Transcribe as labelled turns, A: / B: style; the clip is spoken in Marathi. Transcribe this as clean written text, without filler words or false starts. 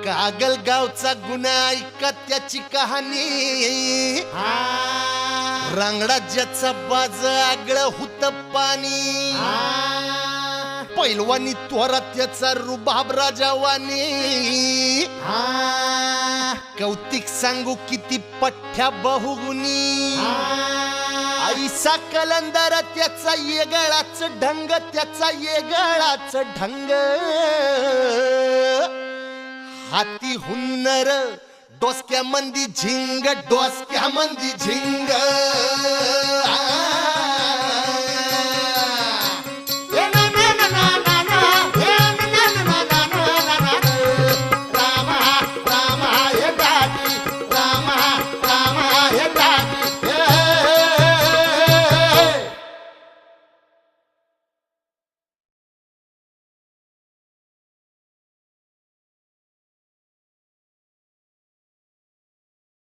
A: कागल गावचा गुन्हा ऐका त्याची कहाणी रांगडा ज्याचा बाज आगळं हुत पाणी पैलवानी त्वरा त्याचा रुबाब राजावानी कौतिक सांगू किती पठ्ठ्या बहुगुणी ऐसा कलंदर त्याचा येगळाच ढंग त्याचा येगळाच ढंग हाती हुन्नर डोसक्या मंदी झिंग डोसक्या मंदी झिंग